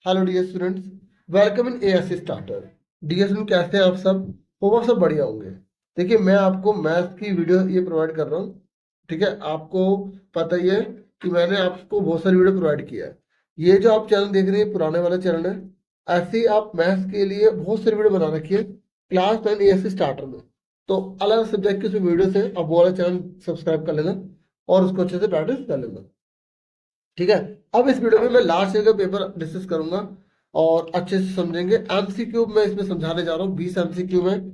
Hello dear students, welcome in ASC starter. Dear student, कैसे हैं आप सब? होप आप सब बढ़िया होंगे। देखिए, मैं आपको मैथ्स की वीडियो ये प्रोवाइड कर रहा हूँ। ठीक है, आपको पता ही है कि मैंने आपको बहुत सारी वीडियो प्रोवाइड किया है। ये जो आप चैनल देख रहे हैं पुराने वाला चैनल है। ऐसे ही आप मैथ्स के लिए बहुत सारी वीडियो बना रखी है क्लास 10 एएससी स्टार्टर में। तो अलग अलग सब्जेक्ट की उसमें वीडियो है, आप वो वाला चैनल सब्सक्राइब कर लेना और उसको अच्छे से प्रैक्टिस कर लेना। ठीक है, अब इस वीडियो में मैं लास्ट ईयर का पेपर डिस्कस करूंगा और अच्छे से समझेंगे। एमसीक्यू मैं इसमें समझाने जा रहा हूँ, 20 एमसीक्यू में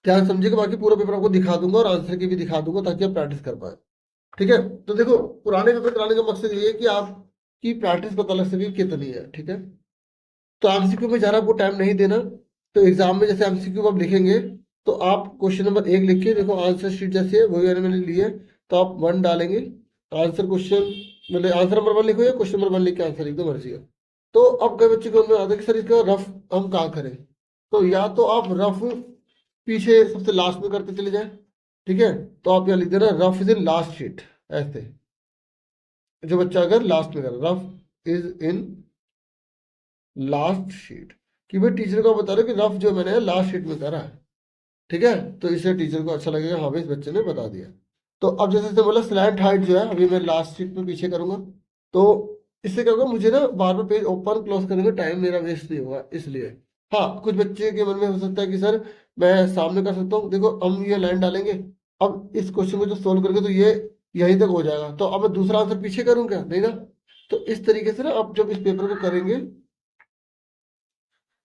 ध्यान समझिएगा। बाकी पूरा पेपर आपको दिखा दूंगा और आंसर की भी दिखा दूंगा ताकि आप प्रैक्टिस कर पाए। ठीक है, तो देखो, पुराने पेपर कराने का मकसद ये है कि आपकी प्रैक्टिस पता लग सके कितनी है। ठीक है, तो एमसीक्यू में ज़्यादा आपको टाइम नहीं देना। तो एग्जाम में जैसे एमसीक्यू आप लिखेंगे तो आप क्वेश्चन नंबर 1 लिखिए। देखो, आंसर शीट जैसे है वही मैंने ली है, तो आप 1 डालेंगे। आंसर क्वेश्चन मतलब आंसर नंबर 1 लिखो या क्वेश्चन नंबर 1 लिख के आंसर लिख दो, मर्जी है। तो अब कई बच्चे को में आता है कि सर इसका रफ हम कहाँ करें। तो या तो आप रफ पीछे सबसे लास्ट में करते चले जाएं। ठीक है, तो आप यहाँ लिख देना rough is in last sheet. ऐसे जो बच्चा अगर लास्ट में कर rough is in last sheet, कि भाई टीचर को बता रहे कि रफ जो मैंने लास्ट शीट में करा है। ठीक है, तो इससे टीचर को अच्छा लगेगा, हाँ भाई इस बच्चे ने बता दिया। तो अब जैसे जैसे बोला स्लैंट हाइट जो है अभी मैं लास्ट शीट में पीछे करूंगा। तो इससे क्या होगा, मुझे ना बार बार पेज ओपन क्लोज करने में टाइम मेरा वेस्ट नहीं होगा, इसलिए। हाँ, कुछ बच्चे के मन में हो सकता है कि सर मैं सामने कर सकता हूँ। देखो, हम ये लाइन डालेंगे, अब इस क्वेश्चन को जो सोल्व करेंगे तो ये यहीं तक हो जाएगा, तो अब मैं दूसरा आंसर पीछे करूँ क्या? नहीं ना। तो इस तरीके से ना आप जब इस पेपर को करेंगे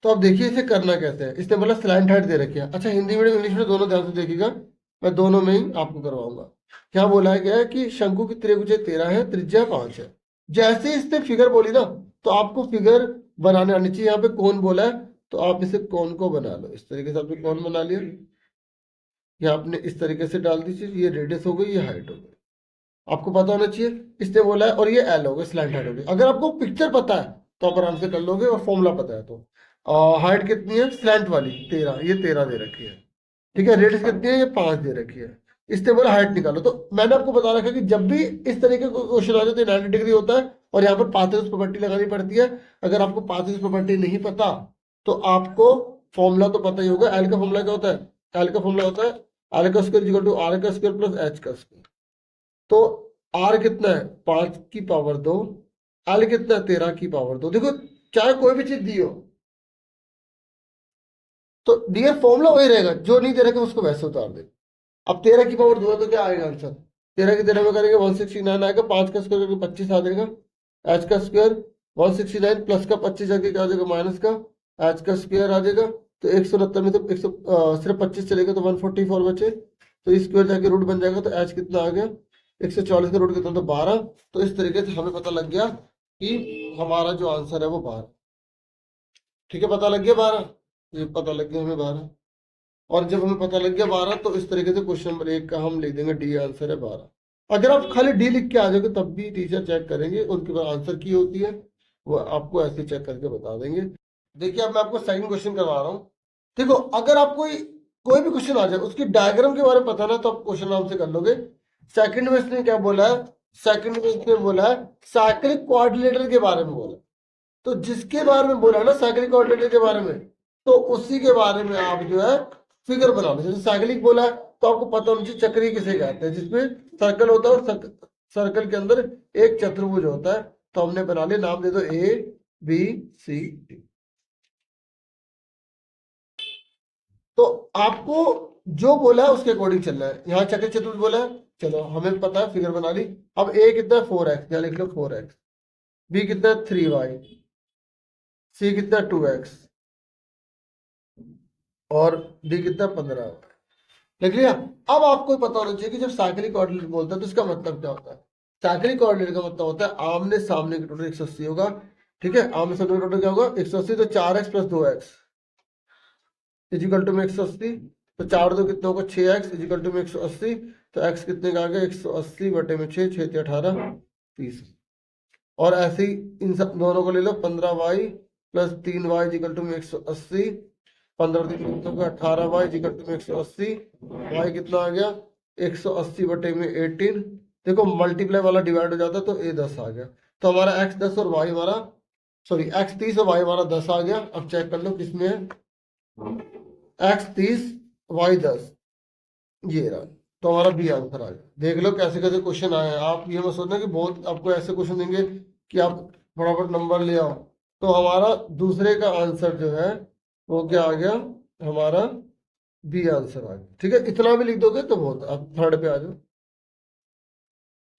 तो आप देखिए इसे करना कैसे है। इसने मतलब स्लैंट हाइट दे रखी है। अच्छा, हिंदी मीडियम इंग्लिश में दोनों ध्यान से देखिएगा, मैं दोनों में ही आपको करवाऊंगा। यहाँ बोला गया है कि शंकु की त्रिभुज 13 है, त्रिज्या 5 है। जैसे ही इसने फिगर बोली ना, तो आपको फिगर बनाने आनी चाहिए। यहाँ पे कौन बोला है तो आप इसे कौन को बना लो। इस तरीके से आपने कौन बना लिया, यहाँ आपने इस तरीके से डाल दीजिए। ये रेडियस हो गई, ये हाइट हो गई, आपको पता होना चाहिए। इसने बोला है, और ये एल हो गया, स्लैंट हाइट हो गई। अगर आपको पिक्चर पता है तो आप आराम से कर लोगे, और फॉर्मूला पता है तो हाइट कितनी है स्लैंट वाली 13, ये 13 दे रखी है। ठीक है, रेडियस कितनी है, ये 5 दे रखी है। इसने बोला हाइट निकालो। तो मैंने आपको बता रखा है कि जब भी इस तरीके का क्वेश्चन आ जाए तो 90 डिग्री होता है और यहाँ पर पाथेस प्रॉपर्टी लगानी पड़ती है। अगर आपको पाथेस प्रॉपर्टी नहीं पता तो आपको फॉर्मूला तो पता ही होगा। एल का फॉर्मूला क्या होता है? एल का फॉर्मूला होता है आर का स्क्वायर इक्वल टू आर का स्क्वायर प्लस एच का स्क्वायर। तो आर कितना है? 5 की पावर 2। एल कितना है? 13 की पावर 2। देखो, चाहे कोई भी चीज दी हो तो डीएफ फॉर्मूला वही रहेगा, जो नहीं दे रखा उसको वैसे उतार दे। अब 13 की पावर 2 है तो क्या आएगा आंसर? 13 की 13 में करेंगे 169 आएगा, 5 का स्क्वायर करके 25 आ जाएगा। एच का स्क्वायर 169 प्लस का 25 जाके क्या आ जाएगा माइनस का, एच का स्क्वायर आ जाएगा। तो 169 में तो 100 सिर्फ 25 चलेगा तो 144 बचे, तो स्क्वायर जाके रूट बन जाएगा। तो एच कितना आ गया? 140 का रूट कितना? तो 12। तो इस तरीके से हमें पता लग गया कि हमारा जो आंसर है वो 12। ठीक है, पता लग गया 12, ये पता लग गया हमें 12। और जब हमें पता लग गया 12 तो इस तरीके से क्वेश्चन नंबर 1 का हम लिख देंगे डी, आंसर है 12। अगर आप खाली डी लिख के आ जाओगे तब भी टीचर चेक करेंगे, उनके पास आंसर की होती है, वो आपको ऐसे चेक करके बता देंगे। देखिए, अब मैं आपको सेकंड क्वेश्चन करवा रहा हूँ। देखो, अगर आप कोई भी क्वेश्चन आ जाए उसकी डायग्राम के बारे में पता ना तो आप क्वेश्चन आराम से कर लोगे। सेकंड में इसने क्या बोला है? सेकंड में इसने बोला है साइक्लिक कोऑर्डिनेटर के बारे में बोला। तो जिसके बारे में बोला ना साइक्लिक कोऑर्डिनेटर के बारे में, तो उसी के बारे में आप जो है फिगर बना लो। जैसे साइक्लिक बोला है तो आपको पता होना चाहिए चक्री किसे कहते हैं, जिसमें सर्कल होता है और सर्कल के अंदर एक चतुर्भुज होता है। तो हमने बना लिया, नाम दे दो ए बी सी डी। तो आपको जो बोला है उसके अकॉर्डिंग चलना है। यहाँ चक्र चतुर्भुज बोला है, चलो हमें पता है, फिगर बना ली। अब ए कितना है? 4x, यहाँ लिख लो 4x। बी कितना है? 3y। सी कितना? 2x। और डी कितना? 15। लिख लिया। अब आपको पता होना चाहिए कि जब साइक्लिक कोऑर्डिनेट बोलता है तो इसका मतलब क्या होता है। साइक्लिक कोऑर्डिनेट का मतलब होता है आमने सामने का टोटल 180 होगा। ठीक है, आमने सामने का टोटल क्या होगा? 180। तो 4x plus 2x is equal to में 180। तो 4 दो कितना होगा? 6x इजिकल टू में 180। तो x कितने का आ गया? 180 बटे में 6, 6 18 30। और ऐसे ही इन सब दोनों को ले लो, 15y plus 3y is equal to में 180। 15 3 कितना होगा? 18y इजिकल टू में 180। y कितना आ गया? 180 बटे में 18। देखो, मल्टीप्लाई वाला डिवाइड हो जाता है तो a 10 आ गया। तो हमारा x 10 और y हमारा सॉरी एक्स 30 और वाई हमारा 10 आ गया। अब चेक कर लो किसमें है, एक्स 30 वाई 10, ये रहा। तो हमारा बी आंसर आ गया। देख लो कैसे कैसे क्वेश्चन आए हैं। आप ये मत सोचना कि बहुत आपको ऐसे क्वेश्चन देंगे कि आप फटाफट नंबर ले आओ। तो हमारा दूसरे का आंसर जो है वो क्या आ गया, हमारा बी आंसर आ गया। ठीक है, इतना भी लिख दोगे तो बहुत। अब थर्ड पे आ जाओ।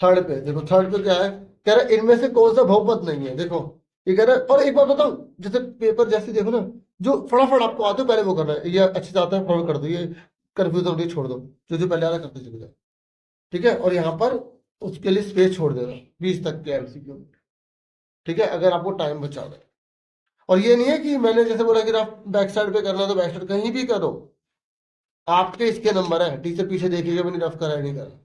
थर्ड पे देखो, थर्ड पे क्या है, कह रहा है इनमें से कौन सा बहुपद नहीं है। देखो ये कह रहा है, और एक बात बताऊं, जैसे पेपर जैसे देखो ना, जो फटाफट आपको आते हो पहले वो करना है, ये अच्छे से आता है फटाफट कर दो, ये कंफ्यूज होने छोड़ दो, जो जो पहले आ रहा है करते चले जाओ। ठीक है, और यहाँ पर उसके लिए स्पेस छोड़ देना 20 तक के एमसीक्यू। ठीक है, अगर आपको टाइम बचाना है। और ये नहीं है कि मैंने जैसे बोला कि आप बैक साइड पे करना है तो बैक साइड कहीं भी करो, आपके इसके नंबर है, टीचर पीछे देखेगा मैंने रफ करा है नहीं करा।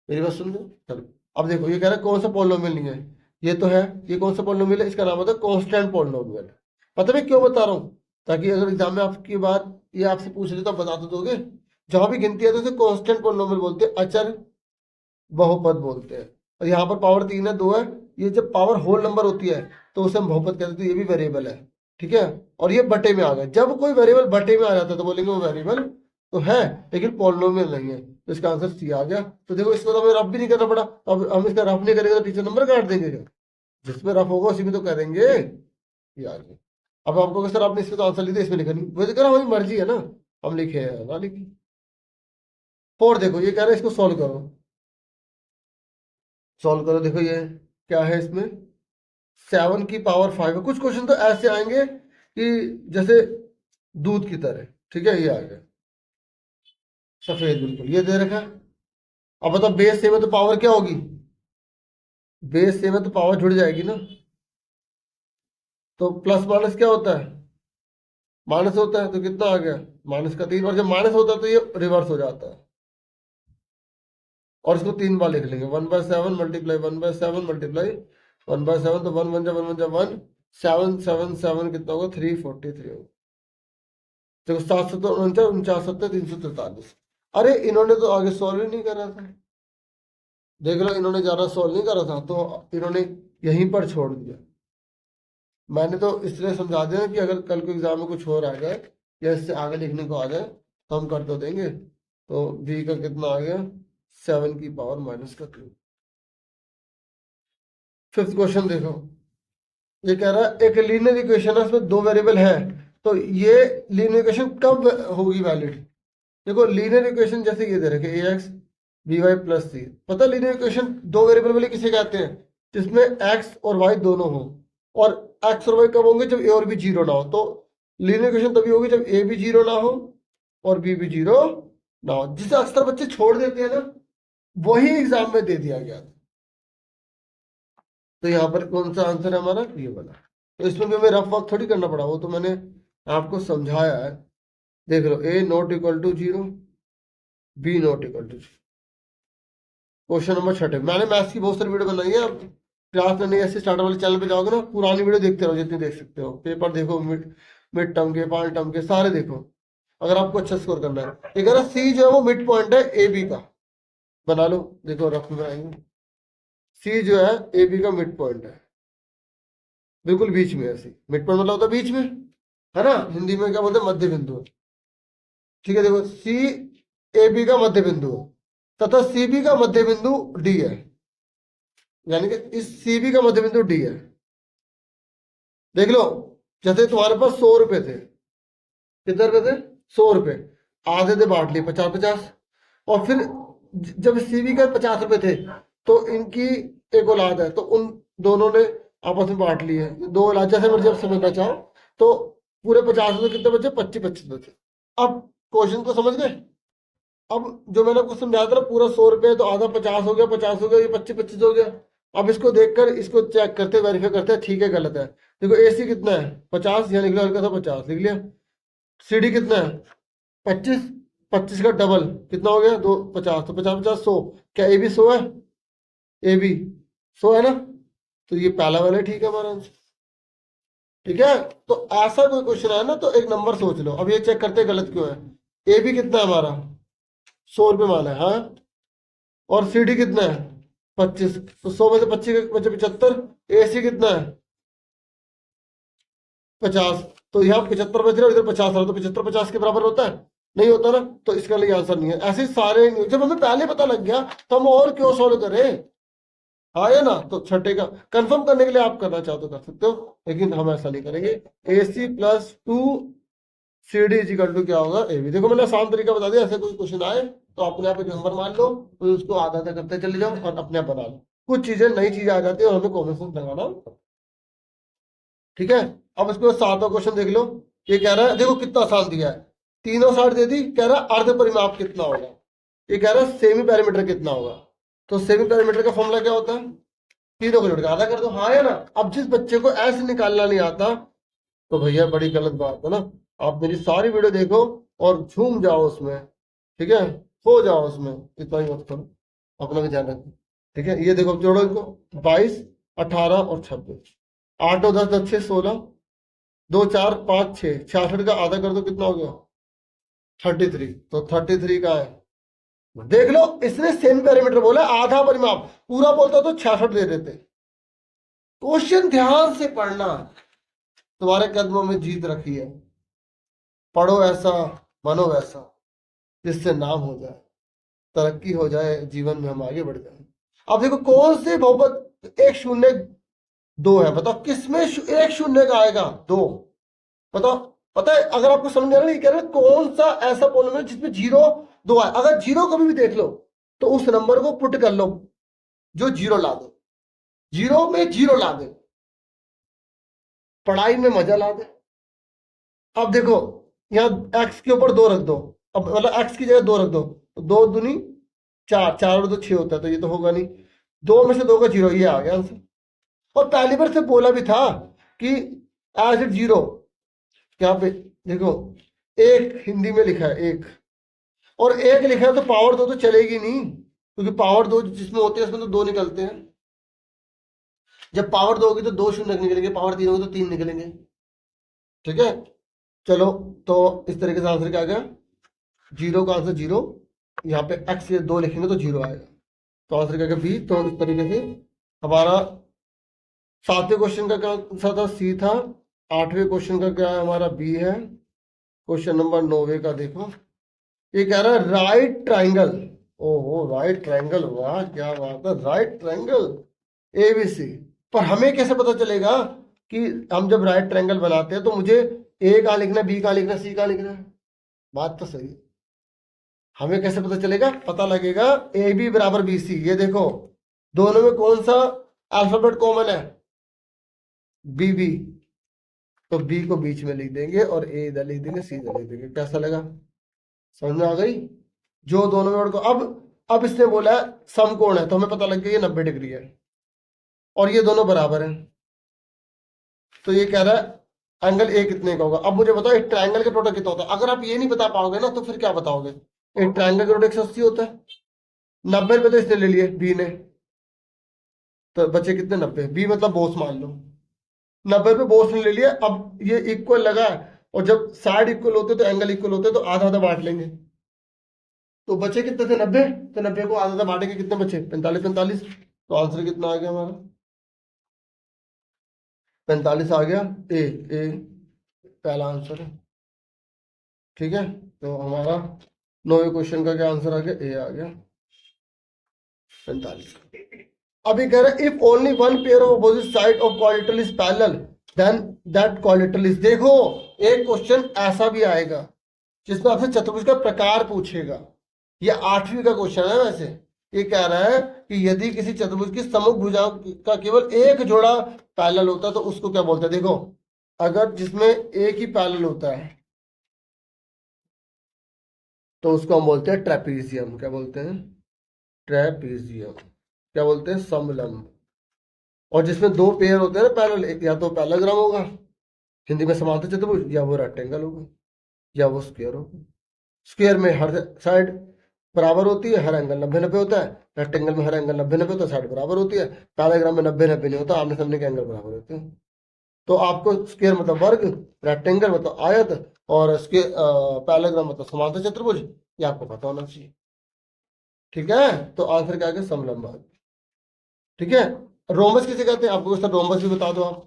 मेरी बात सुन लो, चलो। अब देखो ये कह रहा है कौन सा पॉलिनोमियल नहीं है, ये तो है। ये कौन सा पॉलिनोमियल है, इसका नाम होता है कांस्टेंट पॉलिनोमियल। पता है क्यों बता रहा हूँ, ताकि अगर एग्जाम में आपकी बात ये आपसे पूछ ले तो आप बता तो दोगे। जहां भी गिनती है तो उसे कांस्टेंट पॉलिनोमियल बोलते हैं, अचर बहुपद बोलते हैं। और यहाँ पर पावर 3 है, 2 है, ये जब पावर होल नंबर होती है तो उसे हम बहुपद कहते हैं। तो ये भी वेरिएबल है। ठीक है, और ये बटे में आ गया। जब कोई वेरिएबल बटे में आ जाता है तो बोलेंगे वो वेरिएबल तो है लेकिन पॉलिनोमियल नहीं है। तो इसका आंसर सी आ गया। तो देखो इसको तो हमें रफ भी नहीं करना पड़ा। तो अब हम इसका रफ नहीं करेंगे तो टीचर नंबर काट देंगे क्या? जिसमें रफ होगा उसी में तो करेंगे। ये आ गया। अब आपको सर आपने इसमें तो आंसर लिखा, इसमें लिखा नहीं, वो तो कह रहा हमारी मर्जी है ना, हम लिखे हैं ना लिखी। फोर देखो ये कह रहा है इसको सॉल्व करो। सॉल्व करो, देखो ये क्या है इसमें, 7 की पावर 5 है। कुछ क्वेश्चन तो ऐसे आएंगे कि जैसे दूध की तरह। ठीक है, ये आ गया सफेद, बिल्कुल ये दे रखा है। अब बताओ बेस सेम है तो पावर क्या होगी, बेस सेम है तो पावर जुड़ जाएगी ना। तो प्लस माइनस क्या होता है, माइनस होता है। तो कितना आ गया, -3। और जब माइनस होता है तो ये रिवर्स हो जाता है। और इसको 3 बार लिख लेंगे, 1/7 मल्टीप्लाई 1/7 मल्टीप्लाई 1/7। तो 1 1 जा 1 7 7 7 कितना होगा, 343 होगा। देखो 7 7 49 49 7 343। अरे इन्होंने तो आगे सॉल्व ही नहीं करा था। देख लो इन्होंने ज्यादा सॉल्व नहीं करा था तो इन्होंने यहीं पर छोड़ दिया। मैंने तो इसलिए समझा दिया कि अगर कल को एग्जाम में कुछ और आ जाए या इससे आगे लिखने को आ जाए तो हम कर तो देंगे। तो बी का कितना आ गया, 7 की पावर -3। फिफ्थ क्वेश्चन देखो, ये कह रहा है एक लीनियर इक्वेशन है, उसमें 2 वेरिएबल है, तो ये लीनियर इक्वेशन कब होगी वैलिड। देखो लीनियर इक्वेशन जैसे ये दे रखे ax by + c, पता लीनियर इक्वेशन 2 वेरिएबल वाले किसे कहते हैं, जिसमें x और y दोनों हो। और x और y कब होंगे, जब a और b 0 ना हो। तो लीनियर इक्वेशन तभी होगी जब a भी 0 ना हो और b भी 0 ना हो। जिसे अक्सर बच्चे छोड़ देते हैं ना, वही एग्जाम में दे दिया गया था। तो यहाँ पर कौन सा आंसर है हमारा, ये वाला। तो इसमें भी हमें रफ वर्क थोड़ी करना पड़ा, वो तो मैंने आपको समझाया है। देख लो a ≠ 0, b ≠ 0। क्वेश्चन नंबर 6, मैंने मैथ्स की बहुत सारी वीडियो बनाई है। आप क्लास में नहीं ऐसे स्टार्टर वाले चैनल पे जाओगे ना, पुरानी वीडियो देखते रहो जितनी देख सकते हो। पेपर देखो, मिड टर्म के, पार्ट टर्म के सारे देखो, अगर आपको अच्छा स्कोर करना है। एक अगर सी जो है वो मिड पॉइंट है ए बी का, बना लो। देखो रफ में आएंगे, सी जो है ए बी का मिड पॉइंट है, बिल्कुल बीच में है सी। मिड पॉइंट मतलब होता है बीच में, है ना। हिंदी में क्या बोलते हैं, मध्य बिंदु। ठीक है, देखो सी ए बी का मध्य बिंदु है तथा सी बी का मध्य बिंदु डी है, यानी कि इस सी बी का मध्य बिंदु डी है। देख लो, जैसे तुम्हारे पास 100 रुपए थे, कितने रुपए थे, 100 रुपए, आधे थे बांट लिए 50 50। और फिर जब सीबी का 50 रुपए थे तो इनकी एक औलाद है, तो उन दोनों ने आपस में बांट लिए, 2 औलाद, जैसे मर्जी आप समझना चाहो। तो पूरे 50 में कितने बचे, 25 25 बचे। अब क्वेश्चन को समझ गए। अब जो मैंने आपको समझाया था ना, पूरा 100 रुपए, तो आधा 50 हो गया, 50 हो गया, ये 25 25 हो गया। अब इसको देखकर इसको चेक करते, वेरीफाई करते हैं ठीक है गलत है। देखो एसी कितना है, 50, यहाँ लिख लो हल्का सा 50 लिख लिया। सीडी कितना है, 25, 25 का डबल कितना हो गया, 2 50, तो 50 50 100। क्या ए बी 100 है, ए बी 100 है ना। तो ये पहला वाला ठीक है हमारा आंसर। ठीक है, तो ऐसा कोई क्वेश्चन है ना तो एक नंबर सोच लो। अब ये चेक करते गलत क्यों है। ए बी कितना है हमारा, 100 रुपये माना है, हाँ। और सी डी कितना है, 25, तो 100 में से 25 के बचे 75। ए सी कितना है, 50, तो यहाँ 75 बच रहा है, इधर 50 रहा, तो 75 50 के बराबर होता है, नहीं होता ना, तो इसका लिए आंसर नहीं है। ऐसे सारे जब हमें पहले पता लग गया तो हम और क्यों सोल्व करें, हाँ या ना। तो छठे का कंफर्म करने के लिए आप करना चाहो तो कर सकते हो, लेकिन हम ऐसा नहीं करेंगे। AC + 2 CD = क्या होगा AB। देखो मैंने आसान तरीका बता दिया, ऐसे कोई क्वेश्चन आए तो अपने आप एक नंबर मान लो, तो उसको आधा आधा करते चले जाओ और अपने आप बना लो। कुछ चीजें नई चीजें आ जाती है और हमें कॉमन सेंस लगाना, ठीक है। अब इसको 7वां क्वेश्चन देख लो। ये कह रहा है, देखो कितना आसान दिया है, तीनों साइड दे दी, कह रहा है अर्ध परिमाप कितना होगा, ये कह रहा है सेमी पैरामीटर कितना होगा। तो सेमी पैरामीटर का फॉर्मूला क्या होता है, तीनों को जोड़ के आधा कर दो, हाँ है ना। अब जिस बच्चे को ऐसे निकालना नहीं आता तो भैया बड़ी गलत बात है ना। आप मेरी सारी वीडियो देखो और झूम जाओ उसमें, ठीक है, खो जाओ उसमें, इतना ही मत करो, अपना भी ध्यान रखो, ठीक है। ये देखो जोड़ो इनको, 22 18 और 26, 8 और 10 10 6 16, 2 4 5 6, 66 का आधा कर दो, कितना हो गया 33। तो 33 का है, देख लो इसने सेमी पैरामीटर बोला, आधा परिमाप, पूरा बोलता तो 66 दे देते। क्वेश्चन ध्यान से पढ़ना, तुम्हारे कदमों में जीत रखी है, पढ़ो ऐसा बनो वैसा, जिससे नाम हो जाए, तरक्की हो जाए, जीवन में हम आगे बढ़ जाए। अब देखो कौन से बहुपद 1 0 2 है, बताओ किसमें 1 0 का आएगा 2, बताओ। पता है अगर आपको समझ आ रहा है, कह रहे कौन सा ऐसा पॉलिनोमियल जिसमें 0 2 आए, अगर 0 कभी भी देख लो तो उस नंबर को पुट कर लो, जो 0 ला दे, 0 में 0 ला दे, पढ़ाई में मजा ला दे। अब देखो यहाँ x के ऊपर 2 रख दो, अब मतलब x की जगह 2 रख दो, तो 2 दूनी 4, 4 और 2 6 होता है, तो ये तो होगा नहीं, 2 में से 2 का 0, ये आ गया आंसर। और पहली बार से बोला भी था कि एज इट 0, यहाँ पे देखो एक हिंदी में लिखा है एक, और एक लिखा है तो पावर 2 तो चलेगी नहीं, क्योंकि पावर 2 जिसमें होते हैं उसमें तो 2 निकलते हैं। जब पावर 2 होगी तो 2 शून्य निकलेंगे, पावर 3 होगी तो 3 निकलेंगे, ठीक है। चलो तो इस तरीके से आंसर क्या आ गया, 0 का आंसर 0, यहाँ पे x से 2 लिखेंगे तो 0 आएगा, तो आंसर क्या गया B। तो इस तरीके से हमारा 7वें क्वेश्चन का क्या आंसर था, C था। 8वें क्वेश्चन का क्या है हमारा, B है। क्वेश्चन नंबर 9वें का देखो, ये कह रहा है राइट ट्राइंगल, ओहो राइट ट्राइंगल, वाह क्या बात है, राइट ट्राइंगल ABC। पर हमें कैसे पता चलेगा कि हम जब राइट ट्रायंगल बनाते हैं तो मुझे A कहाँ लिखना है, B कहाँ लिखना है, C कहाँ लिखना है, बात तो सही है। हमें कैसे पता चलेगा, पता लगेगा AB = BC। ये देखो दोनों में कौन सा अल्फाबेट कॉमन है, BB, तो B को बीच में लिख देंगे और A इधर लिख देंगे, C इधर लिख देंगे। कैसा लगा, समझ में आ गई। जो दोनों में को अब इसने बोला है समकोण है, तो हमें पता लग गया ये 90 डिग्री है और ये दोनों बराबर हैं, तो ये कह रहा है एंगल ए कितने का होगा। अब मुझे बताओ एक ट्रायंगल का टोटल कितना होता है, अगर आप ये नहीं बता पाओगे ना तो फिर क्या बताओगे। एक ट्रायंगल का टोटल 180 होता है, 90 रुपए तो इसने ले लिए बी ने, तो बचे कितने 90, बी मतलब बॉस मान लो, 90 रुपए बॉस ने ले लिया। अब ये इक्वल लगा है, और जब साइड इक्वल होते तो एंगल इक्वल होते तो आधा आधा बांट लेंगे, तो बचे कितने थे 90, तो 90 को आधा आधा बांटेंगे, कितने बचे 45 45, तो आंसर कितना आ गया हमारा 45 आ गया। ए पहला आंसर है, ठीक है। तो हमारा 9वें क्वेश्चन का क्या आंसर आ गया, ए आ गया 45। अभी कह रहे if only one pair of opposite side of quadrilateral is parallel then that quadrilateral is. देखो एक क्वेश्चन ऐसा भी आएगा जिसमें आपसे चतुर्भुज का प्रकार पूछेगा, ये 8वीं का क्वेश्चन है। वैसे ये कह रहा है कि यदि किसी चतुर्भुज की सम्मुख भुजाओं का केवल एक जोड़ा पैरेलल होता है तो उसको क्या बोलते हैं। देखो अगर जिसमें एक ही पैरेलल होता है तो उसको हम बोलते हैं ट्रेपीजियम। क्या बोलते हैं, ट्रेपीजियम। क्या बोलते हैं, समलंब। और जिसमें दो पेयर होते हैं ना पैरेलल, या तो पैरेललोग्राम होगा हिंदी में समांतर चतुर्भुज, या वो रेक्टेंगल होगा, या वो स्क्वायर होगा। स्क्वायर में हर साइड बराबर होती है, हर एंगल 90 90 होता है। रेक्टेंगल में हर एंगल 90 90 होता है, साइड बराबर होती है। पैराग्राम में 90 90 नहीं होता, आमने सामने के एंगल बराबर होते हैं। तो आपको स्क्वायर मतलब वर्ग, रेक्टेंगल मतलब आयत, और पैराग्राम मतलब समांतर चतुर्भुज, ये आपको पता होना चाहिए, ठीक है। तो आंसर क्या आ गया, समलंब। ठीक है। रोमस किसे कहते हैं, आपको रोमस भी बता दो आप।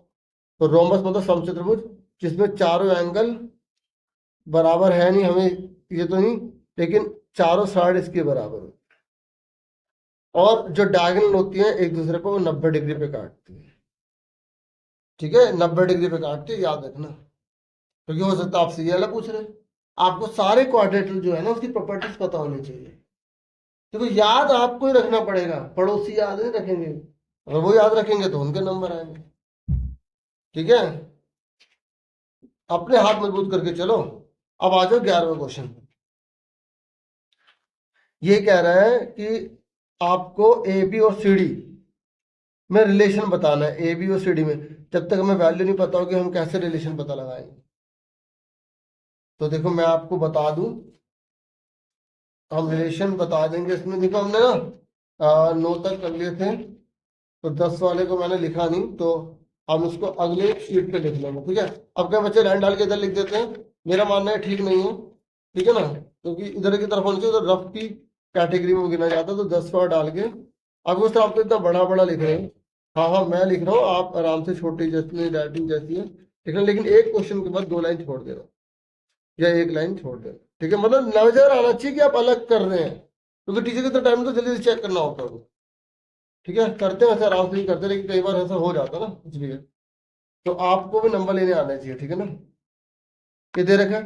तो रोमस मतलब समचतुर्भुज, जिसमें चारों एंगल बराबर है नहीं, हमें ये तो नहीं, लेकिन चारों साइड इसके बराबर हो, और जो डायगोनल होती है एक दूसरे को 90 डिग्री पे काटती है। ठीक है, 90 डिग्री पे काटती है, याद रखना, क्योंकि हो सकता है आपसे ये वाला पूछ रहे हैं। आपको सारे क्वाड्रेटर जो है ना उसकी प्रॉपर्टीज पता होनी चाहिए। देखो याद आपको ही रखना पड़ेगा, पड़ोसी याद नहीं रखेंगे, अगर वो याद रखेंगे तो उनके नंबर आएंगे। ठीक है, अपने हाथ मजबूत करके चलो। अब आ जाओ 11वां क्वेश्चन। ये कह रहा है कि आपको ए बी और सी डी में रिलेशन बताना है। ए बी और सी डी में जब तक हमें वैल्यू नहीं पता होगी हम कैसे रिलेशन पता लगाएंगे। तो देखो मैं आपको बता दूं, हम रिलेशन बता देंगे इसमें। देखो हमने ना 9 तक कर लिए थे, तो 10 वाले को मैंने लिखा नहीं, तो हम उसको अगले शीट पे लिख लेंगे। ठीक है, अब क्या बच्चे लाइन डाल के इधर लिख देते हैं, मेरा मानना है ठीक नहीं है। ठीक है ना, क्योंकि इधर की तरफ होनी चाहिए, उधर रफ की कैटेगरी में गिना जाता है। तो 10 बार डाल के, अब उस आप तो इतना बड़ा बड़ा लिख रहे हैं। हाँ हाँ मैं लिख रहा हूँ, आप आराम से छोटी जैसी राइटिंग जैसी है लिखना, लेकिन एक क्वेश्चन के बाद 2 लाइन छोड़ देना या 1 लाइन छोड़ देना। ठीक है, मतलब नजर आना चाहिए कि आप अलग कर रहे हैं, क्योंकि टीचर के तो टाइम तो जल्दी से चेक करना होता है। ठीक है, करते हैं वैसे आराम से ही करते हैं, लेकिन कई बार ऐसा हो जाता है ना, इसलिए तो आपको भी नंबर लेने आना चाहिए। ठीक है ना, ये दे रखा है,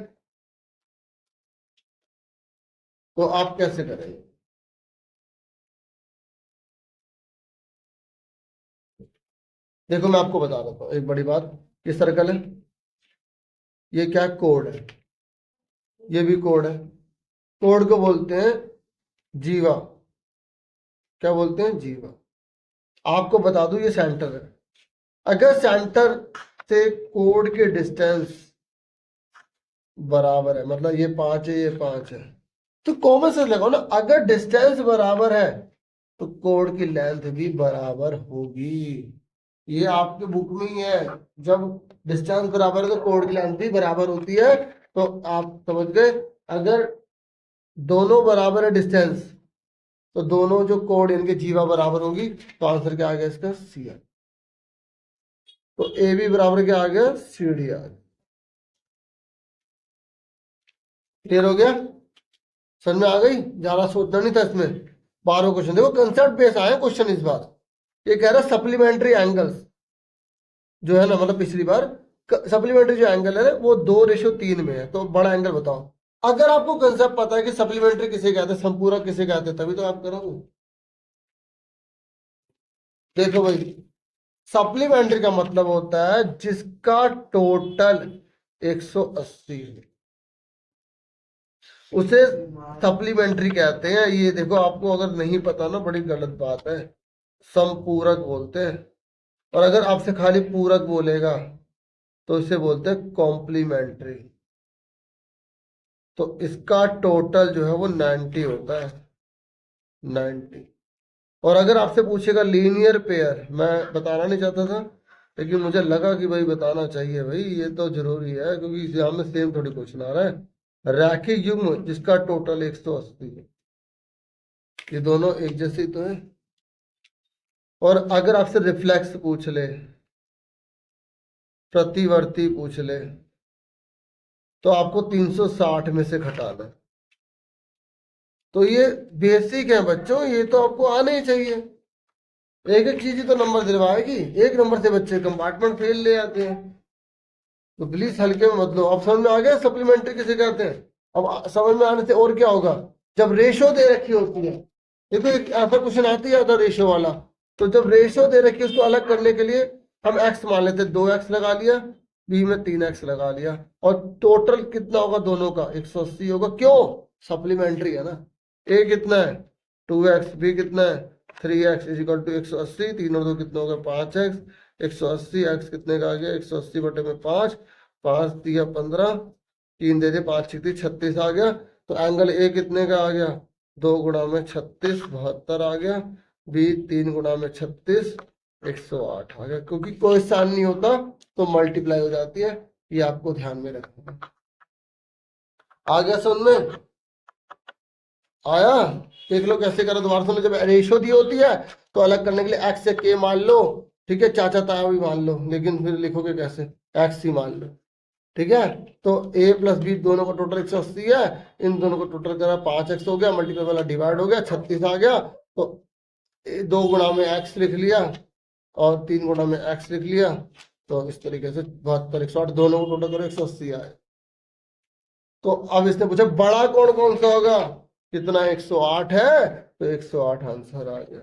तो आप कैसे करेंगे। देखो मैं आपको बता देता हूँ एक बड़ी बात, ये सर्कल है, ये क्या कोड है, ये भी कोड है। कोड को बोलते हैं जीवा, क्या बोलते हैं, जीवा। आपको बता दूं ये सेंटर है। अगर सेंटर से कोड के डिस्टेंस बराबर है, मतलब ये 5 है ये 5 है, तो कॉमन सेंस लगाओ ना, अगर डिस्टेंस बराबर है तो कोड की लेंथ भी बराबर होगी। ये आपके बुक में ही है, जब डिस्टेंस बराबर है तो कोड की लेंथ भी बराबर होती है। तो आप समझ गए, अगर दोनों बराबर है डिस्टेंस, तो दोनों जो कोड इनके जीवा बराबर होगी, तो आंसर क्या आ गया इसका, सी आ। तो ए बी बराबर क्या आ गया, सी डी आ गया। क्लियर हो गया, समझ में आ गई, ज्यादा सोचना नहीं था इसमें। 12 क्वेश्चन देखो, कंसेप्ट बेस आए क्वेश्चन इस बार। ये कह रहा है सप्लीमेंट्री एंगल्स जो है ना, मतलब पिछली बार सप्लीमेंट्री जो एंगल है वो 2:3 में है, तो बड़ा एंगल बताओ। अगर आपको कंसेप्ट पता है कि सप्लीमेंट्री किसे कहते हैं, संपूरक किसे कहते हैं, तभी तो आप करोगे। देखो भाई, सप्लीमेंट्री का मतलब होता है जिसका टोटल 180 है, उसे सप्लीमेंट्री कहते हैं। ये देखो आपको अगर नहीं पता ना, बड़ी गलत बात है, संपूरक बोलते हैं। और अगर आपसे खाली पूरक बोलेगा तो इसे बोलते हैं कॉम्प्लीमेंट्री। तो इसका टोटल जो है वो 90 होता है, 90। और अगर आपसे पूछेगा लीनियर पेयर, मैं बताना नहीं चाहता था लेकिन मुझे लगा कि भाई बताना चाहिए, भाई ये तो जरूरी है, क्योंकि एग्जाम में सेम थोड़ी क्वेश्चन आ रहा है। रैखिक युग्म जिसका टोटल 180 है, ये दोनों एक जैसे तो है। और अगर आपसे रिफ्लेक्स पूछ ले, प्रतिवर्ती पूछ ले, तो आपको 360 में से घटाना है। तो ये बेसिक है बच्चों, ये तो आपको आना ही चाहिए। एक एक चीज ही तो नंबर दिलवाएगी, एक नंबर से बच्चे कंपार्टमेंट फेल ले आते हैं। तो प्लीज हल्के में मत लो। अब समझ में आ गया सप्लीमेंट्री किसे कहते हैं। अब समझ में आने से और क्या होगा, जब रेशो दे रखी होती है, देखो एक ऐसा क्वेश्चन आता ही आता रेशो वाला, तो जब रेशो दे रखी है उसको अलग करने के लिए हम एक्स मान लेते, 2x लगा लिया, बी में 3x लगा लिया, और टोटल कितना होगा दोनों का, 180 होगा। क्यों, सप्लीमेंट्री है ना। ए कितना है 2x, बी कितना है 3x इज इक्वल टू 180, 3 और 2 कितना होगा 5x, 180 x कितने का आ गया 180 बटे में 5, 5 दिया 15, 3 दे दिए 5 6 36 आ गया। तो एंगल ए कितने का आ गया, 2 गुणा में 36 72 आ गया, बी 3 गुणा में 36 108 आ गया। क्योंकि कोई साइन नहीं होता तो मल्टीप्लाई हो जाती है, ये आपको ध्यान में रखना है। आ गया समझ में, आया। देख लो कैसे करो, दोबारा सुन लो। जब रेशो दी होती है तो अलग करने के लिए एक्स से के मान लो, ठीक है, चाचा ताया भी मान लो, लेकिन फिर लिखोगे कैसे, एक्स ही मान लो। ठीक है। तो a प्लस बी दोनों का टोटल 180 है, इन दोनों को टोटल करा 5x हो गया, मल्टीपल वाला डिवाइड हो गया, 36 आ गया। तो 2 गुणा में x लिख लिया और 3 गुणा में x लिख लिया। तो इस तरीके से 72 108 दोनों को टोटल करो 180 आए। तो अब इसने पूछा बड़ा कौन कौन सा होगा, कितना 108 है, तो 108 आंसर आ गया।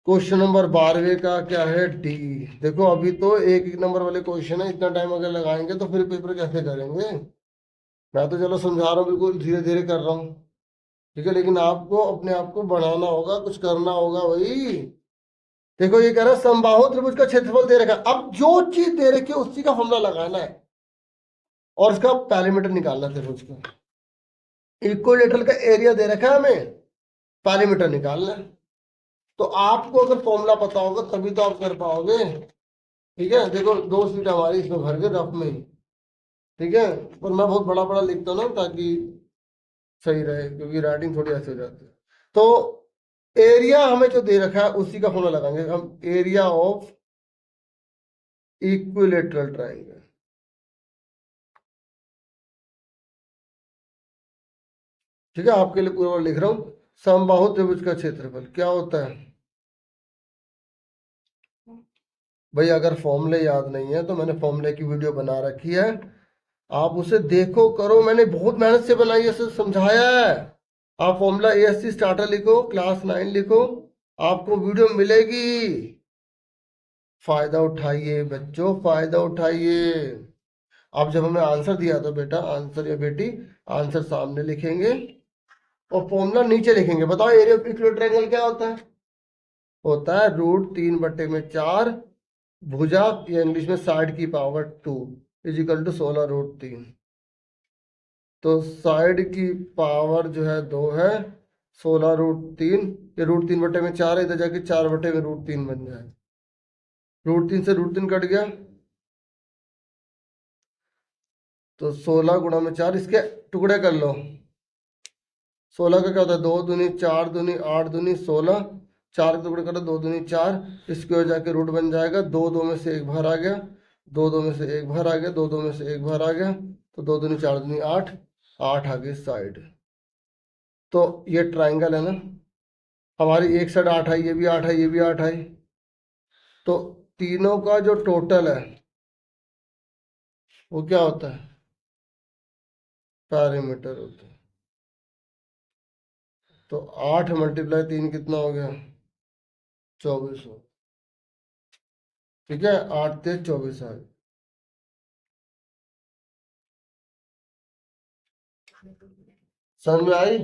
क्वेश्चन नंबर 12वें का क्या है, डी। देखो अभी तो एक एक नंबर वाले क्वेश्चन है, इतना टाइम अगर लगाएंगे तो फिर पेपर कैसे करेंगे। मैं तो चलो समझा रहा हूँ, बिल्कुल धीरे धीरे कर रहा हूँ, ठीक है, लेकिन आपको अपने आप को बढ़ाना होगा, कुछ करना होगा भाई। देखो ये कह रहा है समबाहु त्रिभुज का क्षेत्रफल दे रखा है, अब जो चीज दे रखी है उसी का फॉर्मूला लगाना है और उसका पैरामीटर निकालना है त्रिभुज का। इक्विलेटरल का एरिया दे रखा है, हमें पैरामीटर निकालना है। तो आपको अगर फॉर्मूला पता होगा तभी तो आप कर पाओगे, ठीक है। देखो 2 सीट हमारी इसमें भर गए रफ में ही, ठीक है, पर मैं बहुत बड़ा बड़ा लिखता हूँ ना ताकि सही रहे, क्योंकि राइटिंग थोड़ी ऐसी हो जाती है। तो एरिया हमें जो दे रखा है उसी का फॉर्मूला लगाएंगे हम, एरिया ऑफ इक्विलेटरल ट्रायंगल। ठीक है, आपके लिए पूरा लिख रहा हूं, समबाहु त्रिभुज का क्षेत्रफल क्या होता है। भाई अगर फॉर्मूले याद नहीं है तो मैंने फॉर्मूले की वीडियो बना रखी है, आप उसे देखो करो, मैंने बहुत मेहनत से बनाई है, समझाया है। आप फॉर्मूला ASC स्टार्टर लिखो, क्लास 9 लिखो, आपको वीडियो मिलेगी। फायदा उठाइए बच्चों, फायदा उठाइए। अब जब हमें आंसर दिया था बेटा, आंसर या बेटी, आंसर सामने लिखेंगे और फॉर्मूला नीचे लिखेंगे। बताओ एरिया ऑफ इक्विलेटरल ट्रायंगल क्या होता है, होता है √3/4 भुजा या इंग्लिश में साइड की पावर 2 इजिकल टू 16√3। तो साइड की पावर जो है 2 है, 16√3, ये √3/4 है, इधर जाके 4/√3 बन जाए, √3 से √3 कट गया, तो 16 गुणा में 4, इसके टुकड़े कर लो। 16 का क्या होता है, 2 दूनी 4 दूनी 8 दूनी 16, 4 के टुकड़े करो, 2 दूनी 4, इसके वजह जाके रूट बन जाएगा, 2 2 में से 1 बाहर आ गया, 2 2 में से 1 बाहर आ गया, 2 2 में से 1 बाहर आ गया, तो 2 दूनी 4 दूनी 8, 8 आ गई साइड। तो ये ट्राइंगल है ना, हमारी एक साइड 8 आई, ये भी 8 है, ये भी 8 आई, तो तीनों का जो टोटल है वो क्या होता है, पैरामीटर होता है। तो 8 × 3 कितना हो गया, 24 हो, ठीक है, 8 × 3 = 24 आ गया। समझ में आई।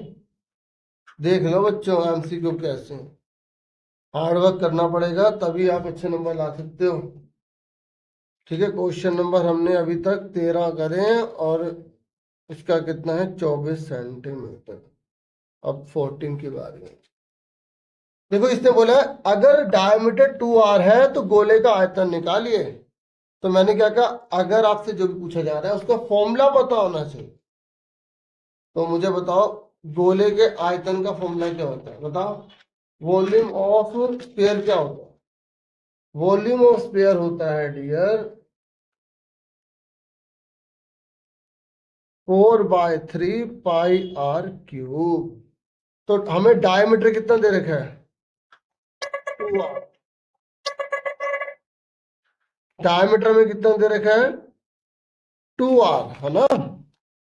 देख लो बच्चों MCQ कैसे, हार्डवर्क करना पड़ेगा तभी आप अच्छे नंबर ला सकते हो, ठीक है। क्वेश्चन नंबर हमने अभी तक 13 करे हैं और इसका कितना है 24 सेंटीमीटर। अब 14 की बारी है। देखो इसने बोला अगर डायमीटर 2r है तो गोले का आयतन निकालिए। तो मैंने क्या कहा, अगर आपसे जो भी पूछा जा रहा है उसका फॉर्मूला पता होना चाहिए। तो मुझे बताओ गोले के आयतन का फॉर्मूला क्या होता है, बताओ। वॉल्यूम ऑफ स्फीयर क्या होता है, वॉल्यूम ऑफ स्फीयर होता है डियर 4/3πr³। तो हमें डायमीटर कितना दे रखा है, 2r। डायमीटर में कितना दे रखा है, 2r, है ना।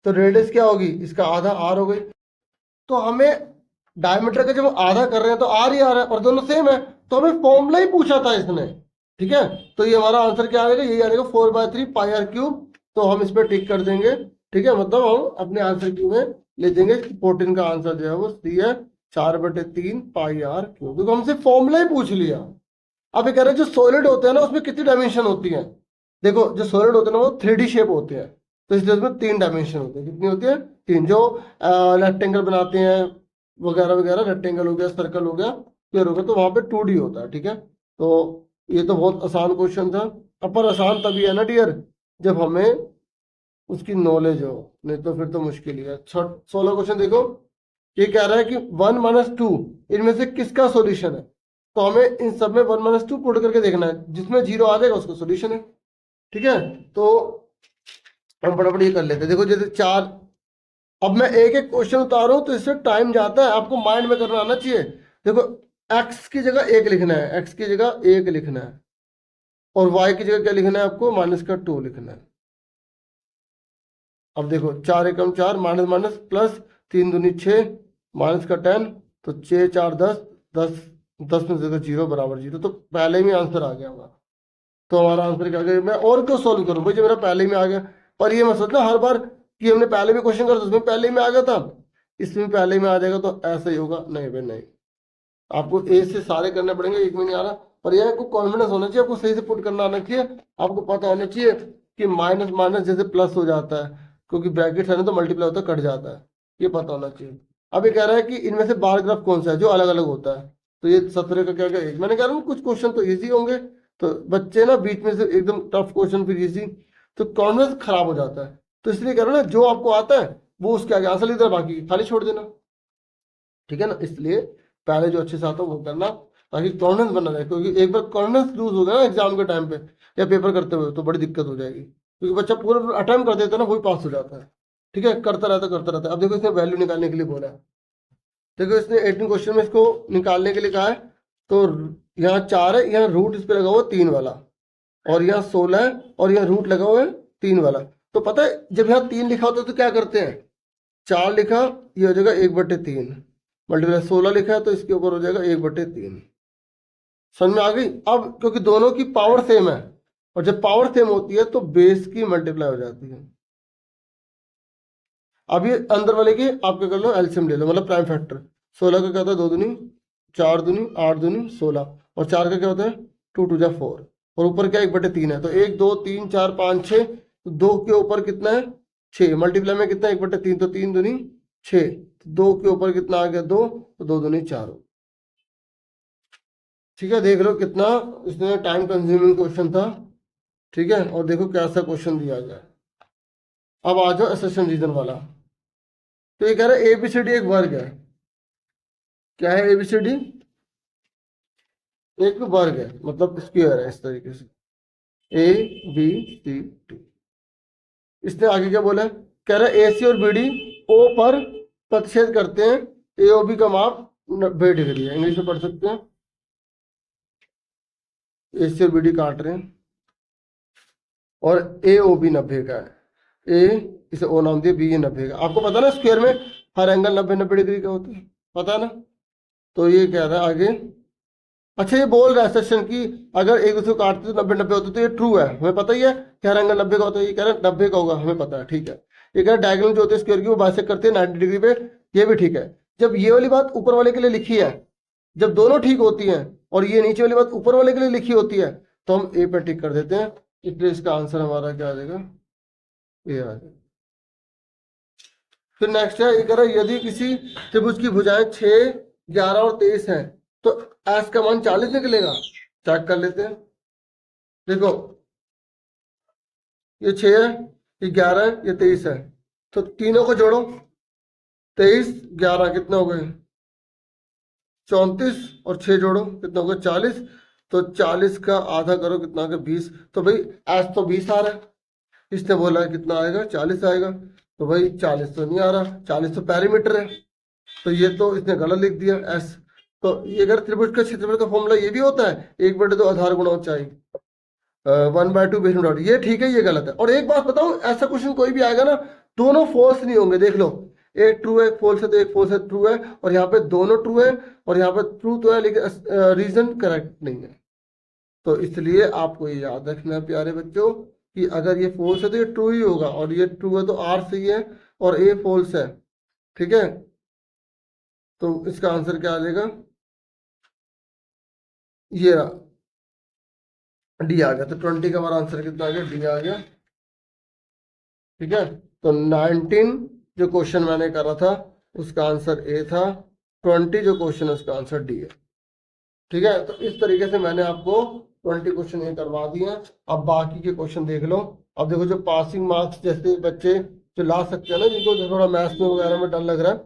तो रेडियस क्या होगी, इसका आधा r हो गई। तो हमें डायमीटर का जब आधा कर रहे हैं तो r ही r है और दोनों सेम है, तो हमें फॉर्मूला ही पूछा था इसने, ठीक है। तो ये हमारा आंसर क्या आएगा, यही आएगा 4/3πr³। तो हम इस पर टिक कर देंगे, ठीक है, मतलब हम अपने आंसर की में ले देंगे। 14 का आंसर जो है वो सी है, 4/3πr³, क्योंकि हमसे फॉर्मूला ही पूछ लिया। अब ये कह रहे हैं जो सॉलिड होते हैं ना उसमें कितनी डायमेंशन होती है। देखो जो सॉलिड होते हैं ना वो 3D शेप होते हैं, तो इसलिए उसमें 3 डायमेंशन होते हैं। कितनी होती है, 3। जो रेक्टेंगल बनाते हैं वगैरह वगैरह, रेक्टेंगल हो गया, सर्कल हो गया, स्क्वायर हो गया, तो वहां पे 2D होता है, ठीक है। तो ये तो बहुत आसान क्वेश्चन था, पर आसान तभी है ना डियर जब हमें उसकी नॉलेज हो, नहीं तो फिर तो मुश्किल ही है। 16 क्वेश्चन देखो, ये कह रहा है कि 1 - 2 इनमें से किसका सॉल्यूशन है। तो हमें इन सब में 1 - 2 पुट करके देखना है, जिसमें 0 आ जाएगा उसका सॉल्यूशन है, ठीक है। तो हम फटाफट ये कर लेते हैं। देखो जैसे 4, अब मैं एक एक क्वेश्चन उतारूं तो इससे टाइम जाता है, आपको माइंड में करना आना चाहिए। देखो x की जगह 1 लिखना है, x की जगह 1 लिखना है, और y की जगह क्या लिखना है आपको, -2 लिखना है। अब देखो 4 एकम 4, माइनस माइनस प्लस, 3 दूनी 6, माइनस का 10, तो 6 4 10, 10 10 में से देखो 0 बराबर 0, तो पहले ही आंसर आ गया हमारा। तो हमारा आंसर क्या गया, मैं और क्यों सॉल्व करूं भाई, जो मेरा पहले ही में आ गया। पर ये मत सोचना हर बार कि हमने पहले भी क्वेश्चन कर उसमें पहले ही में आ गया था, इसमें पहले ही में आ जाएगा तो ऐसा ही होगा, नहीं भाई नहीं। आपको ए से सारे करने पड़ेंगे, एक में नहीं आ रहा। पर यह आपको कॉन्फिडेंस होना चाहिए, आपको सही से पुट करना आना चाहिए, आपको पता होना चाहिए कि माइनस माइनस जैसे प्लस हो जाता है, क्योंकि ब्रैकेट है ना तो मल्टीप्लाई होता है, कट जाता है, ये पता होना चाहिए। अब ये कह रहा है कि इनमें से बार ग्राफ कौन सा है जो अलग अलग होता है, तो ये 17 का क्या क्या एक, मैंने कह रहा हूँ कुछ क्वेश्चन तो ईजी होंगे, तो बच्चे ना बीच में से एकदम टफ क्वेश्चन फिर ईजी, तो कॉन्फिडेंस खराब हो जाता है। तो इसलिए कह रहा हूँ ना, जो आपको आता है वो उसके आगे आंसर लिख देना, बाकी खाली छोड़ देना, ठीक है ना। इसलिए पहले जो अच्छे से आता है वो करना, ताकि कॉन्फिडेंस बना रहे, क्योंकि एक बार कॉन्फिडेंस लूज हो गया ना एग्जाम के टाइम पे या पेपर करते हुए तो बड़ी दिक्कत हो जाएगी, क्योंकि बच्चा पूरा अटेम्प्ट कर देता है ना, वही पास हो जाता है, ठीक है, करता रहता करता रहता है। अब देखो इसने वैल्यू निकालने के लिए बोला है, देखो इसने 18 क्वेश्चन में इसको निकालने के लिए कहा है, तो यहाँ 4 है, यहाँ रूट इस पे लगा हुआ 3 वाला, और यहाँ 16 है, और यहाँ रूट लगा हुआ है 3 वाला। तो पता है जब यहाँ 3 लिखा होता है तो क्या करते हैं, 4 लिखा, ये हो जाएगा 1/3, मल्टीप्लाई 16 लिखा है तो इसके ऊपर हो जाएगा 1/3। समझ में आ गई। अब क्योंकि दोनों की पावर सेम है, और जब पावर सेम होती है तो बेस की मल्टीप्लाई हो जाती है। अब ये अंदर वाले की आप क्या कर लो, एलसीएम ले लो, मतलब प्राइम फैक्टर। 16 का क्या होता है, 2 दूनी 4 दूनी 8 दूनी 16, और 4 का क्या होता है 2 2 जा 4, और ऊपर क्या 1/3 है, तो 1 2 3 4 5 6, तो 2 के ऊपर कितना है 6, मल्टीप्लाई में कितना 1/3, तो 3 दूनी 6, 2 के ऊपर कितना आ गया 2, तो 2 दूनी 4, ठीक है। देख लो कितना इसमें टाइम कंज्यूमिंग क्वेश्चन था, ठीक है। और देखो कैसा क्वेश्चन दिया गया है। अब आ जाओ एसेशन रीजन वाला, तो ये कह रहा है एबीसीडी एक वर्ग है। क्या है एबीसीडी, एक वर्ग है, मतलब स्क्वायर है इस तरीके से, ए बी सी डी। इसने आगे क्या बोला है, कह रहा है ए सी और बी डी ओ पर प्रतिच्छेद करते हैं, ए ओ बी का माप 90 डिग्री है, इंग्लिश में पढ़ सकते हैं, ए सी और बी डी काट रहे हैं, और ए ओ बी 90 का है, ए इसे ओ नाम दिया, बी ये 90 का। आपको पता ना स्क्वायर में हर एंगल 90 डिग्री का होता है, पता है ना। तो ये कह रहा है आगे, अच्छा ये बोल रहा है सेक्शन की अगर एक दूसरे को काटते तो 90 होते, तो ये ट्रू है, हमें पता ही है कि हर एंगल 90 का होता है, ये कह रहा है 90 का होगा, हमें पता है, ठीक है। ये कह रहा है डायगोनल जो होते हैं स्क्वायर की वो बाइसेक्ट करते हैं 90 डिग्री पे, ये भी ठीक है। जब ये वाली बात ऊपर वाले के लिए लिखी है, जब दोनों ठीक होती हैं, और ये नीचे वाली बात ऊपर वाले के लिए लिखी होती है, तो हम ए पर टिक कर देते हैं, इसलिए इसका आंसर हमारा क्या आ जाएगा, ये आ जाएगा। फिर नेक्स्ट है, ये कह रहा है यदि किसी त्रिभुज की भुजाएं 6 11 और 23 हैं तो एस का मान 40 निकलेगा। चेक कर लेते हैं, देखो ये 6 है, ये 11 है, ये 23 है, तो तीनों को जोड़ो, 23 11 कितने हो गए 34, और 6 जोड़ो कितना हो गया 40, तो 40 का आधा करो कितना हो गया 20, तो भाई एस तो 20 आ रहा है, इसने बोला है कितना आएगा 40 आएगा, तो भाई 40 तो नहीं आ रहा, 40 तो पैरीमीटर है, तो ये तो इसने गलत लिख दिया एस। तो ये अगर त्रिभुज का क्षेत्रफल का फॉर्मूला ये भी होता है 1/2 आधार गुणा ऊंचाई, 1/2 बेस में डॉट, ये ठीक है, ये गलत है। और एक बात बताऊं, ऐसा क्वेश्चन कोई भी आएगा ना, दोनों फॉल्स नहीं होंगे, देख लो, एक ट्रू है एक फॉल्स है, तो एक फॉल्स है ट्रू है, और यहाँ पे दोनों ट्रू है, और यहाँ पे ट्रू तो है लेकिन रीजन करेक्ट नहीं है। तो इसलिए आपको ये याद रखना है प्यारे बच्चों, कि अगर ये फॉल्स है तो ये ट्रू ही होगा, और ये ट्रू है तो आर सही है, और ए फॉल्स है, ठीक है। तो इसका आंसर क्या आ जाएगा, ये डी आ गया, तो 20 का हमारा आंसर कितना आ गया, डी आ गया, ठीक है। तो 19 जो क्वेश्चन मैंने करा था उसका आंसर ए था, 20 जो क्वेश्चन है उसका आंसर डी है, ठीक है। तो इस तरीके से मैंने आपको 20 क्वेश्चन ये करवा दिए हैं। अब बाकी के क्वेश्चन देख लो। अब देखो जो पासिंग मार्क्स जैसे बच्चे जो ला सकते हैं ना, जिनको जो थोड़ा मैथ्स में वगैरह में डर लग रहा है,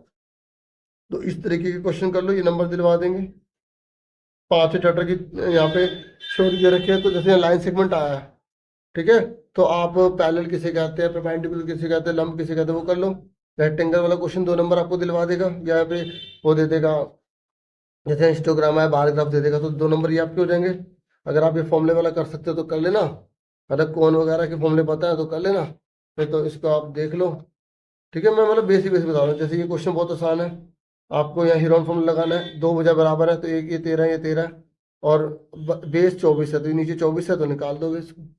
तो इस तरीके के क्वेश्चन कर लो, ये नंबर दिलवा देंगे। 5वें चैप्टर की यहाँ पे छोड़ के रखे हैं, तो जैसे लाइन सेगमेंट आया है, ठीक है, तो आप पैरेलल किसे कहते हैं, परपेंडिकुलर किसे कहते हैं, लंब किसे कहते हैं, वो कर लो। रेक्टेंगल वाला क्वेश्चन 2 नंबर आपको दिलवा देगा, यहाँ पे वो दे देगा, जैसे हिस्टोग्राम है बार ग्राफ दे देगा, तो 2 नंबर ये आपके हो जाएंगे। अगर आप ये फॉर्मूले वाला कर सकते हो तो कर लेना, अगर कौन वगैरह के फॉर्मूले पता है तो कर लेना, फिर तो इसको आप देख लो। ठीक है, मैं मतलब बेसिक बेसिक बता रहा हूँ। जैसे ये क्वेश्चन बहुत आसान है, आपको यहाँ हीरोन फॉर्मूला लगाना है, 2 भुजा बराबर है तो एक ये 13 ये 13 और बेस 24 है, तो ये नीचे 24 है तो निकाल दोगे इसको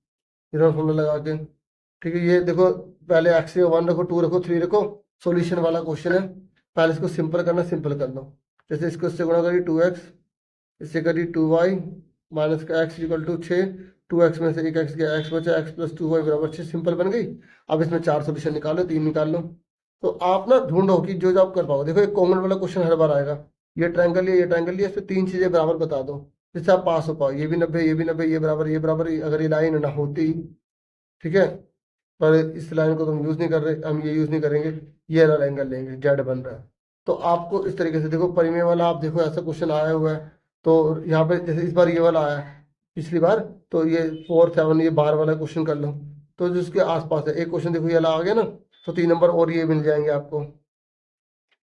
हीरोन फॉर्मूला लगा के। ठीक है, ये देखो पहले एक्स 1 रखो, 2 रखो, 3 रखो, सॉल्यूशन वाला क्वेश्चन है, पहले इसको सिंपल करना, सिंपल कर लो। जैसे इसको इससे गुणा करिए 2x, इससे करिए 2y माइनस का x इक्वल टू 6, 2x में से एक x गया, x बचा, x प्लस 2y बराबर 6, सिंपल बन गई। अब इसमें 4 सॉल्यूशन निकालो, 3 निकाल लो। तो आप ना ढूंढो कि जो जो आप कर पाओ। देखो एक कॉमन वाला क्वेश्चन हर बार आएगा, ये ट्रायंगल लिया, ये ट्रायंगल लिया, इसमें 3 चीजें बराबर बता दो जिससे आप पास हो पाओ। ये भी 90, ये भी 90, ये बराबर, ये बराबर, अगर ये लाइन ना होती, ठीक है, पर इस लाइन को तो हम यूज नहीं कर रहे, हम ये यूज नहीं करेंगे, ये वाला एंगल लेंगे, जेड बन रहा है। तो आपको इस तरीके से देखो, परिमेय वाला आप देखो ऐसा क्वेश्चन आया हुआ है, तो यहाँ पे जैसे इस बार ये वाला आया पिछली बार, तो ये 4 7 ये बार वाला क्वेश्चन कर लो, तो जिसके आसपास है एक क्वेश्चन देखो ये वाला आ गया ना, तो 3 नंबर और ये मिल जाएंगे आपको।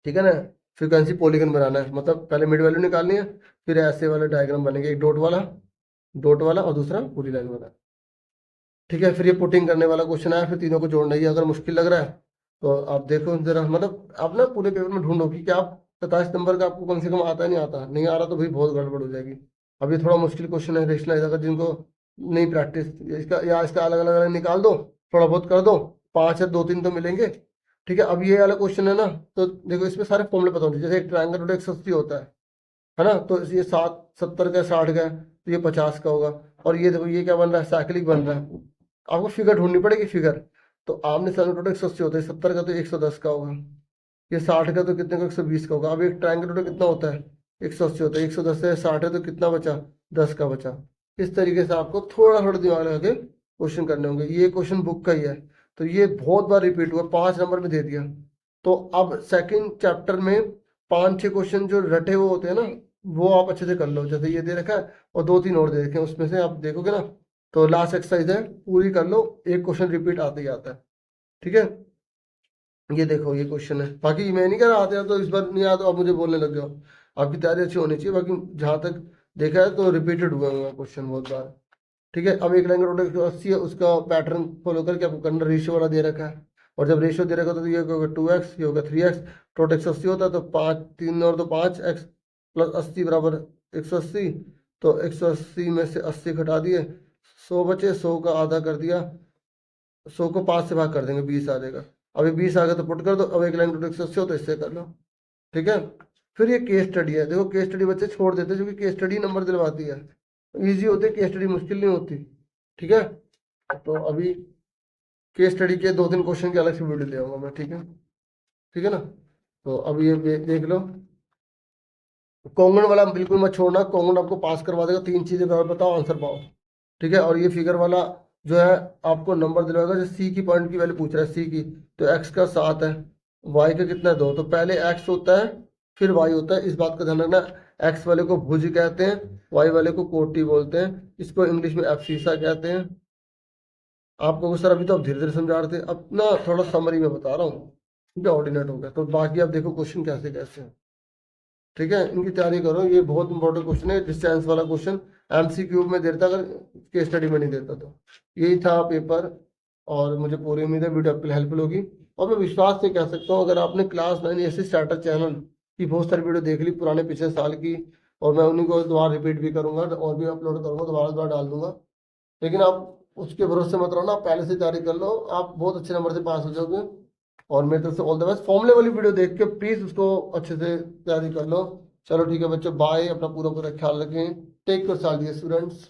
ठीक है ना, फ्रीक्वेंसी पॉलीगन बनाना है, मतलब पहले मिड वैल्यू निकालनी है, फिर ऐसे वाले डायग्राम बनेंगे, एक डॉट वाला और दूसरा पूरी लाइन वाला। ठीक है, फिर ये पुटिंग करने वाला क्वेश्चन आया, फिर तीनों को जोड़ना ही है। अगर मुश्किल लग रहा है तो आप देखो जरा, मतलब आप ना पूरे पेपर में ढूंढो कि क्या आप 27 नंबर का आपको कम से कम आता है, नहीं आता, नहीं आ रहा तो भाई बहुत गड़बड़ हो जाएगी। अब ये थोड़ा मुश्किल क्वेश्चन है, रेशनलाइज, अगर जिनको नहीं प्रैक्टिस, इसका या इसका अलग अलग अलग निकाल दो, थोड़ा बहुत कर दो, 5 या 2 3 तो मिलेंगे। ठीक है, अब ये वाला क्वेश्चन है ना, तो देखो इसमें सारे फॉर्मूले पता होंगे। जैसे एक ट्रायंगल रोड 180 होता है ना, तो ये 7 70 का 60 का है, तो ये 50 का होगा। और ये देखो ये क्या बन रहा है, साइक्लिक बन रहा है, आपको फिगर ढूंढनी पड़ेगी फिगर। तो आमने सामने टोटल 180 होता है, 70 का तो 110 का होगा, ये 60 का तो कितने का 120 का होगा। अब एक ट्रायंगल टोटल कितना होता है, 180 होता है, 110 से 60 है तो कितना बचा, 10 का बचा। इस तरीके से आपको थोड़ा थोड़ा दिमाग लगा के क्वेश्चन करने होंगे। ये क्वेश्चन बुक का ही है, तो ये बहुत बार रिपीट हुआ, 5 नंबर में दे दिया। तो अब सेकेंड चैप्टर में 5 6 क्वेश्चन जो रटे हुए होते हैं ना, वो आप अच्छे से कर लो। जैसे ये दे रखा है और 2 3 और दे रखे हैं, उसमें से आप देखोगे ना, तो लास्ट एक्सरसाइज है, पूरी कर लो, एक क्वेश्चन रिपीट आते ही आता है। ठीक है, ये देखो ये क्वेश्चन है, बाकी मैं नहीं कह रहा आते हैं तो इस बार नहीं आता, आप मुझे बोलने लग जाओ, आपकी तैयारी अच्छी होनी चाहिए। बाकी जहाँ तक देखा है तो रिपीटेड हुआ हुआ क्वेश्चन बहुत बार। ठीक है, अब एक लाइन का टोटल 180 है, उसका पैटर्न फॉलो करके आपको करना, रेशियो वाला दे रखा है, और जब रेशियो दे रखा तो ये होगा 2x, ये होगा 3x, टोटल 180 होता है, तो 5 3 और 2 5, x प्लस 80 बराबर 180। तो 180 में से 80 घटा दिए, 100 बचे, 100 का आधा कर दिया, 100 को 5 से भाग कर देंगे, 20 आ जाएगा। अभी 20 आ गया तो पुट कर दो। अब एक लाइन टोटल 180 हो तो इससे कर लो। ठीक है, फिर ये केस स्टडी है, देखो केस स्टडी बच्चे छोड़ देते हैं, क्योंकि केस स्टडी नंबर दिलवाती है, इजी होती है केस स्टडी, मुश्किल नहीं होती। ठीक है, तो अभी केस स्टडी के 2 3 क्वेश्चन की अलग से वीडियो ले आऊंगा मैं। ठीक है ना, तो अब ये देख लो, कॉन्गन वाला बिल्कुल मत छोड़ना, कॉन्गन आपको पास करवा देगा, 3 चीजें बराबर बताओ, आंसर पाओ। ठीक है, और ये फिगर वाला जो है आपको नंबर दिलवाएगा, जैसे सी की पॉइंट की वैल्यू पूछ रहा है, सी की, तो एक्स का 7 है, वाई का कितना है 2, तो पहले एक्स होता है फिर वाई होता है, इस बात का ध्यान रखना। एक्स वाले को भुज कहते हैं, वाई वाले को कोटी बोलते हैं, इसको इंग्लिश में एब्सिसा कहते हैं। आपको सर अभी तो आप धीरे धीरे समझा रहे थे, अब ना थोड़ा समरी में बता रहा हूँ, ठीक है, ऑर्डिनेट हो गया। तो बाकी आप देखो क्वेश्चन कैसे कैसे हैं। ठीक है, इनकी तैयारी करो, ये बहुत इंपॉर्टेंट क्वेश्चन है, डिस्टेंस वाला क्वेश्चन एमसीक्यू में देता, अगर केस स्टडी में नहीं देता तो। यही था पेपर, और मुझे पूरी उम्मीद है वीडियो आपके लिए हेल्पफुल होगी। और मैं विश्वास से कह सकता हूँ, अगर आपने क्लास 9 ऐसे स्टार्टर चैनल की बहुत सारी वीडियो देख ली पुराने पिछले साल की, और मैं उन्हीं को दोबारा रिपीट भी करूंगा और भी अपलोड करूंगा, दोबारा डाल दूंगा, लेकिन आप उसके भरोसे मत रहो ना, आप पहले से तैयारी कर लो, आप बहुत अच्छे नंबर से पास हो जाओगे। और मेरी तरफ से ऑल द बेस्ट। फॉर्मूले वाली वीडियो देख के प्लीज उसको अच्छे से तैयारी कर लो। चलो ठीक है बच्चों, बाय, अपना पूरा पूरा ख्याल रखें, टेक केयर स्टूडेंट्स।